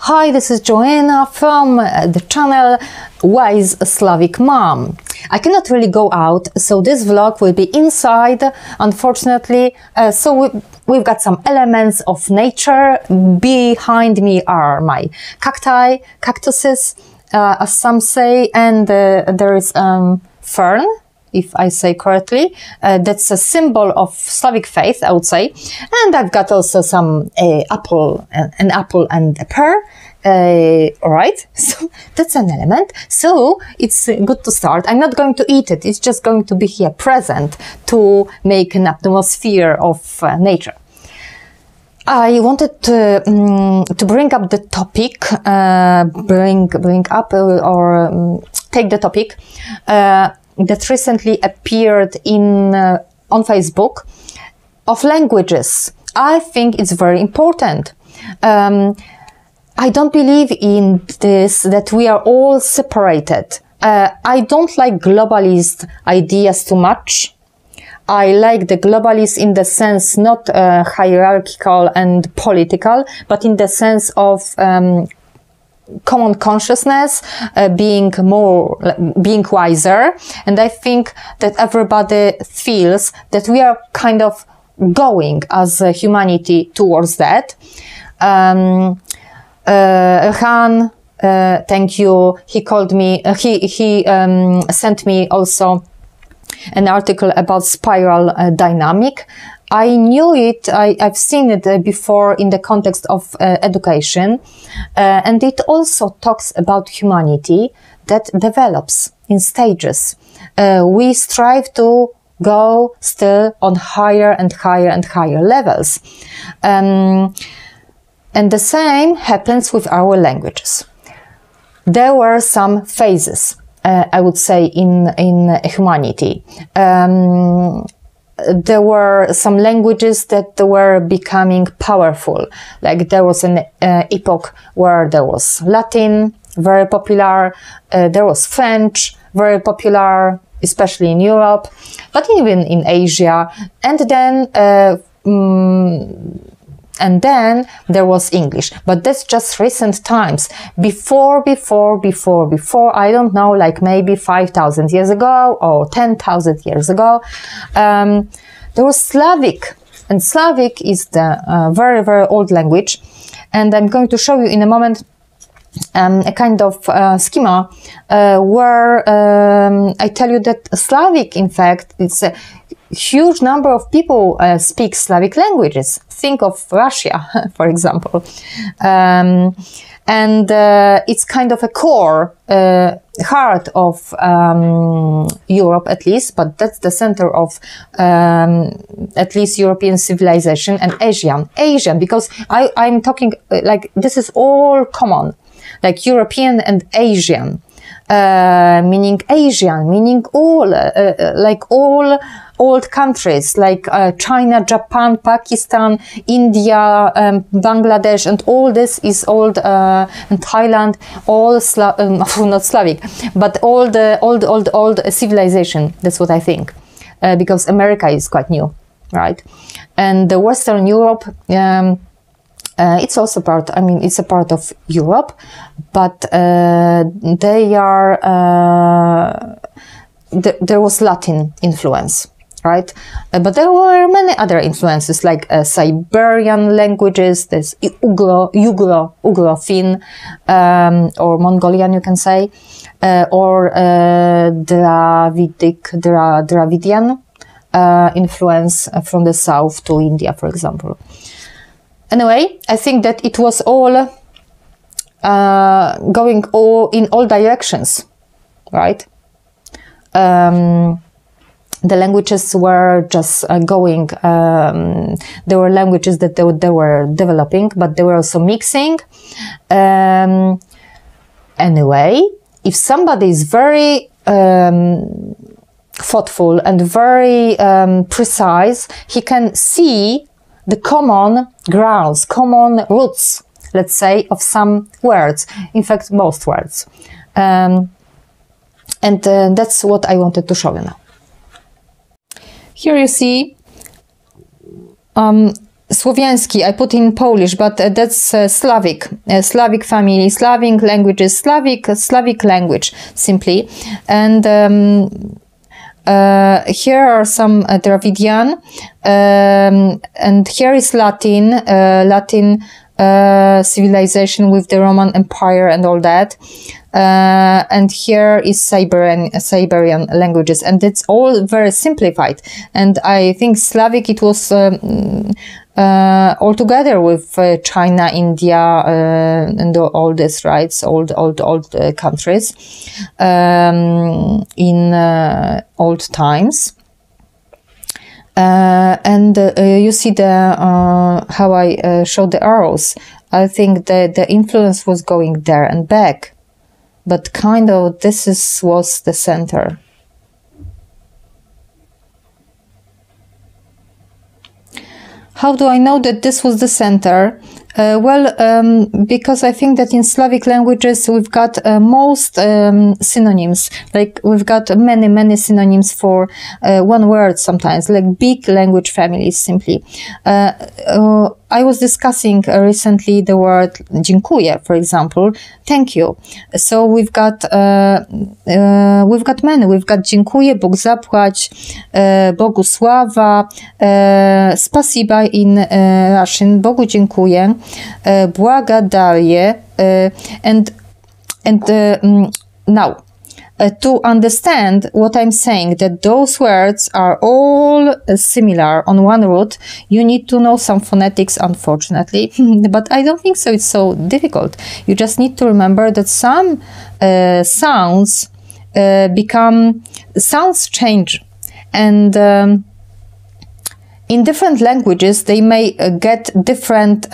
Hi, this is Joanna from the channel Wise Slavic Mom. I cannot really go out, so this vlog will be inside, unfortunately. We've got some elements of nature. Behind me are my cactuses, as some say, and there is fern, if I say correctly. That's a symbol of Slavic faith, I would say. And I've got also some an apple and a pear. All right, so that's an element. So it's good to start. I'm not going to eat it. It's just going to be here present to make an atmosphere of nature. I wanted to bring up the topic, take the topic that recently appeared on Facebook of languages. I think it's very important. I don't believe in this, that we are all separated. I don't like globalist ideas too much. I like the globalist in the sense not hierarchical and political, but in the sense of common consciousness, being wiser. And I think that everybody feels that we are kind of going as a humanity towards that. Erhan, thank you. He called me, he sent me also an article about spiral dynamic. I knew it, I've seen it before in the context of education, and it also talks about humanity that develops in stages. We strive to go still on higher and higher and higher levels. And the same happens with our languages. There were some phases, I would say, in humanity. There were some languages that were becoming powerful. Like there was an epoch where there was Latin, very popular. There was French, very popular, especially in Europe, but even in Asia. And then there was English, but that's just recent times. Before, I don't know, like maybe 5,000 years ago or 10,000 years ago, there was Slavic, and Slavic is the very, very old language. And I'm going to show you in a moment a kind of schema where I tell you that Slavic, in fact, it's a huge number of people speak Slavic languages. Think of Russia, for example. It's kind of a core, heart of Europe, at least, but that's the center of at least European civilization, and Asian, because I'm talking like this is all common, like European and Asian. Meaning Asian, meaning all, like all old countries, like China, Japan, Pakistan, India, Bangladesh, and all this is old, and Thailand, all not Slavic, but old civilization. That's what I think, because America is quite new, right? And the Western Europe, it's also part, I mean, it's a part of Europe, but they are, there was Latin influence, right? But there were many other influences, like Siberian languages, there's Ugro-Finn, or Mongolian, you can say, or Dravidian influence from the south to India, for example. Anyway, I think that it was all going in all directions, right? The languages were just going, there were languages that they were developing, but they were also mixing. Anyway, if somebody is very thoughtful and very precise, he can see the common grounds, common roots, let's say, of some words, in fact, most words. And that's what I wanted to show you now. Here you see Słowiański, I put in Polish, but that's Slavic, Slavic family, Slavic languages, Slavic language, simply. And here are some Dravidian, and here is Latin, civilization with the Roman Empire and all that. And here is Siberian languages, and it's all very simplified. And I think Slavic, it was all together with China, India, and all this, right? So old countries in old times. And you see the how I showed the arrows. I think the influence was going there and back. But kind of this was the center. How do I know that this was the center? Because I think that in Slavic languages we've got most synonyms. Like we've got many synonyms for one word sometimes, like big language families simply. I was discussing recently the word dziękuję, for example, thank you. So we've got many. We've got dziękuję, Bóg zapłać, Bogu sława, spasiba in Russian, Bogu dziękuję, błagadaję, and now. To understand what I'm saying, that those words are all similar on one root, you need to know some phonetics, unfortunately. But I don't think so it's so difficult. You just need to remember that some sounds change. And in different languages, they may get different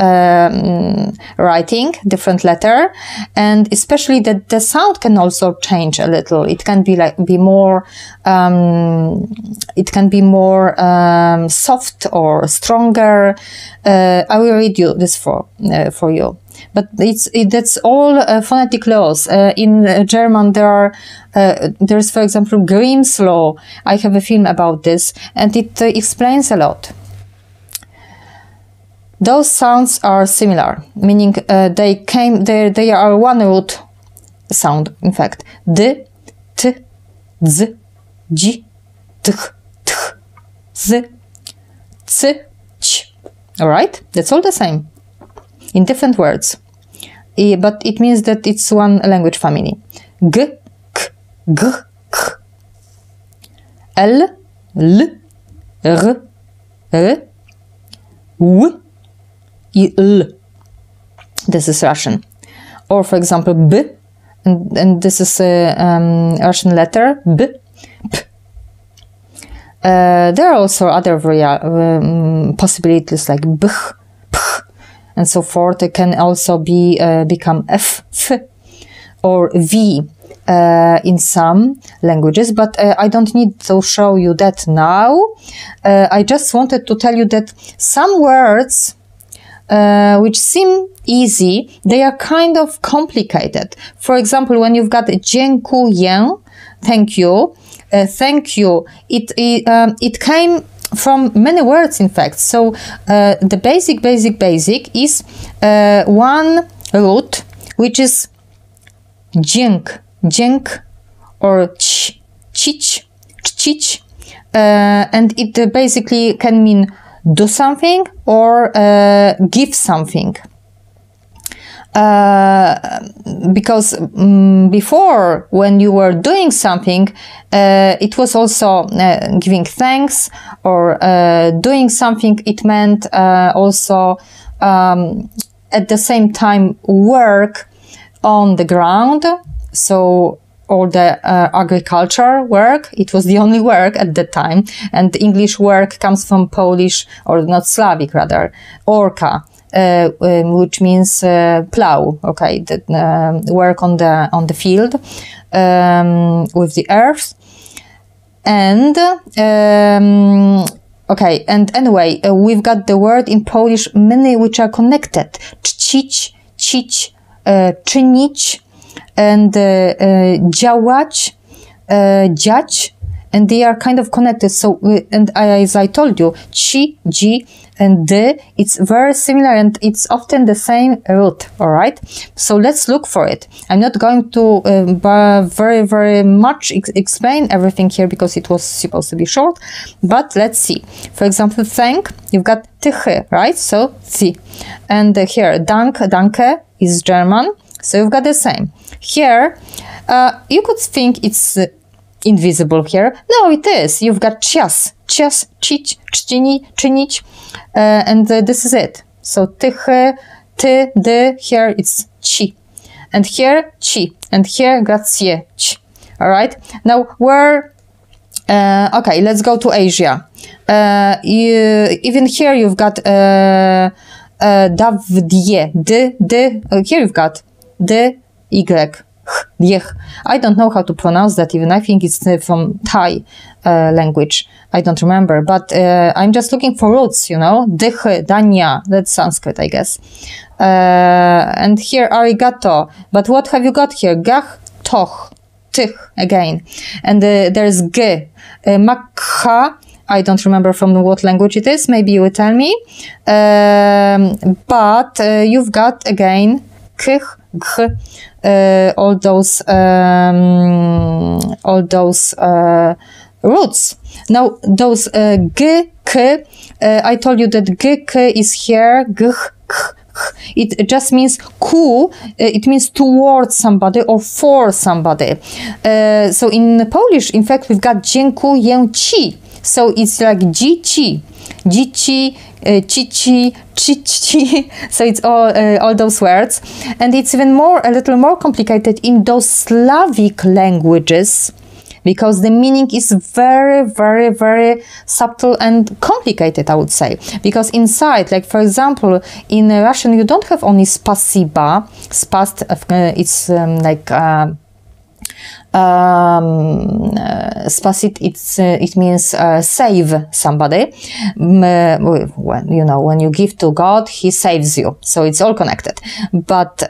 writing, different letter, and especially that the sound can also change a little. It can be more soft or stronger. I will read you this for you. But that's all phonetic laws. In German, there's, for example, Grimm's law. I have a film about this, and it explains a lot. Those sounds are similar, meaning they are one root sound. In fact, d, t, z, j, t, t, z, c, ch. All right, that's all the same. In different words, but it means that it's one language family. G, k, g, k. L, l, r, r, w, I, l. This is Russian. Or, for example, b, and this is a Russian letter, b, p. There are also other possibilities like b, and so forth. It can also become f, or v in some languages, but I don't need to show you that now. I just wanted to tell you that some words which seem easy, they are kind of complicated. For example, when you've got dziękuję, thank you, it came from many words, in fact. So the basic is one root, which is dzięk, or cich, and it basically can mean do something or give something. Because before, when you were doing something, it was also giving thanks, or doing something. It meant also at the same time work on the ground. So all the agriculture work, it was the only work at that time. And English work comes from Polish, or not Slavic rather, orka. Which means plow, okay, the work on the field with the earth, and okay, and anyway, we've got the word in Polish many which are connected: czcić, cić, czynić, and działać, dziać, and they are kind of connected. So, and as I told you, chi, ji, and de, it's very similar, and it's often the same root. All right. So let's look for it. I'm not going to very much explain everything here because it was supposed to be short. But let's see. For example, thank. You've got tychy, right? So thi, and here danke is German. So you've got the same. Here, you could think it's invisible here. No, it is. You've got cias, cić, czcini, czynić, and this is it. So tychy, ty, dy, here it's ci. And here, ci. And here, grazie, ci. All right. Now, where... okay, let's go to Asia. Even here you've got davdie, d, here you've got d, y, diech. I don't know how to pronounce that even. I think it's from Thai language. I don't remember, but I'm just looking for roots, you know. Dych, dania, that's Sanskrit, I guess. And here, arigato. But what have you got here? Gach, toch, tich, again. And there's g, makha. I don't remember from what language it is. Maybe you will tell me. But you've got, again, kich, gh, all those roots. Now, those g, k, I told you that g, k is here, g, k. It just means ku, it means towards somebody or for somebody. So in Polish, in fact, we've got dziękuję ci. So it's like dzici, dzici, cici, cici. So it's all those words. And it's even more, a little more complicated in those Slavic languages, because the meaning is very subtle and complicated, I would say. Because inside, like for example, in Russian, you don't have only spasiba. Spast, it's like spasit, it means save somebody. When, you know, when you give to God, He saves you. So it's all connected. But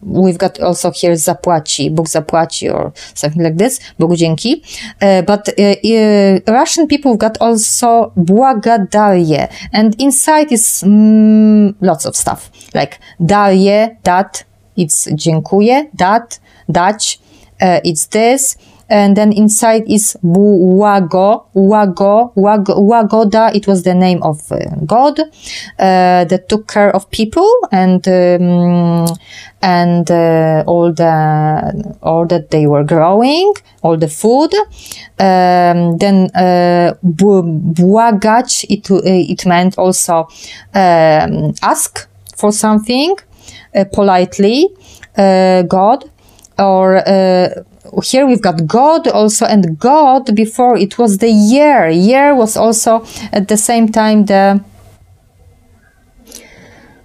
we've got also here zapłaci, Bóg zapłaci, or something like this, Bogu dzięki. But Russian people got also błagadaje, and inside is lots of stuff, like daje, dat, it's dziękuję, dat, dać, it's this, and then inside is łagoda. It was the name of God that took care of people and all that they were growing, all the food. Then błagać, it meant also ask for something politely, God, or here we've got God also, and God before it was the year. Year was also at the same time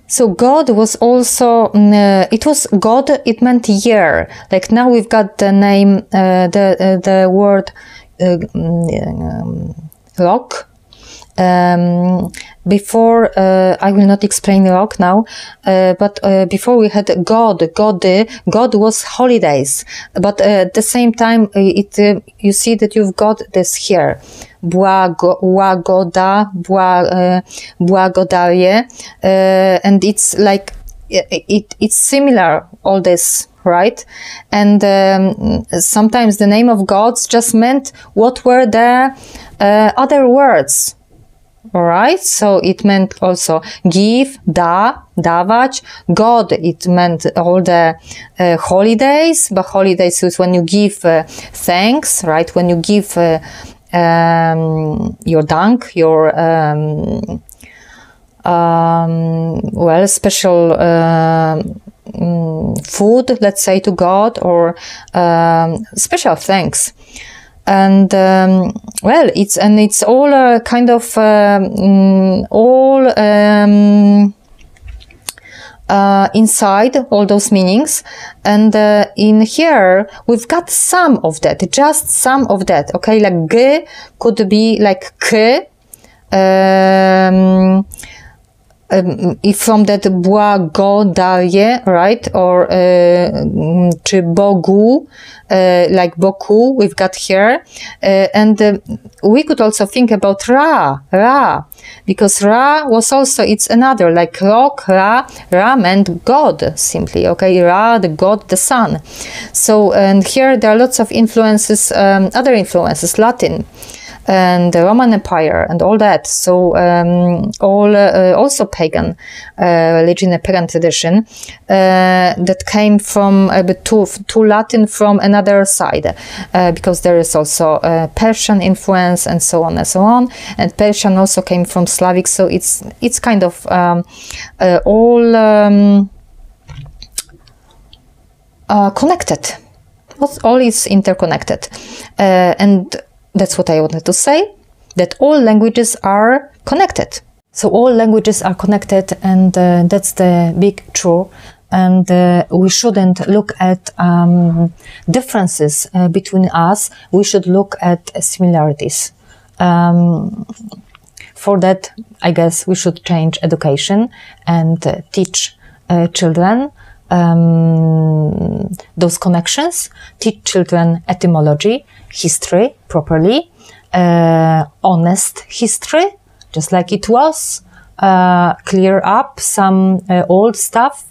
so God was also, it was God, it meant year. Like now we've got the name, the word rock. Before, I will not explain rock now, but before we had God was holidays. But at the same time, you see that you've got this here. Błagoda, błagodaje, and it's like, it's similar, all this, right? And sometimes the name of gods just meant what were the other words. Alright, so it meant also give, dawać. God, it meant all the holidays, but holidays is when you give thanks, right? When you give your dank, your well, special food, let's say, to God, or special thanks. And well, it's all kind of all inside all those meanings, and in here we've got some of that, just some of that. Okay, like g could be like k. if from that błagodaje, right, or czy Bogu, like Boku we've got here, and we could also think about Ra, because Ra was also, it's another, like rock, Ra meant God, simply, okay, Ra, the God, the sun. So, and here there are lots of influences, other influences, Latin, and the Roman Empire and all that. So all also pagan religion, a pagan tradition that came from to Latin from another side, because there is also Persian influence and so on and so on. And Persian also came from Slavic, so it's kind of all connected. All is interconnected, and that's what I wanted to say, that all languages are connected. So all languages are connected, and that's the big truth. And we shouldn't look at differences between us. We should look at similarities. For that, I guess we should change education and teach children those connections, teach children etymology, history properly, honest history, just like it was, clear up some old stuff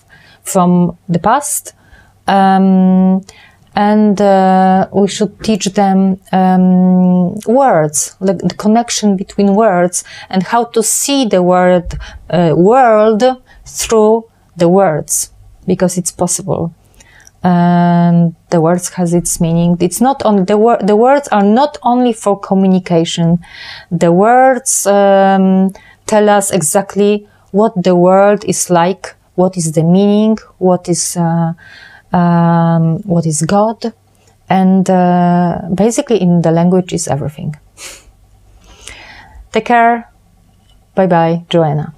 from the past, and we should teach them words, the connection between words, and how to see the world through the words, because it's possible. And the words has its meaning. It's not only the words are not only for communication. The words tell us exactly what the world is like, what is the meaning, what is God, and basically in the language is everything. Take care. Bye bye, Joanna.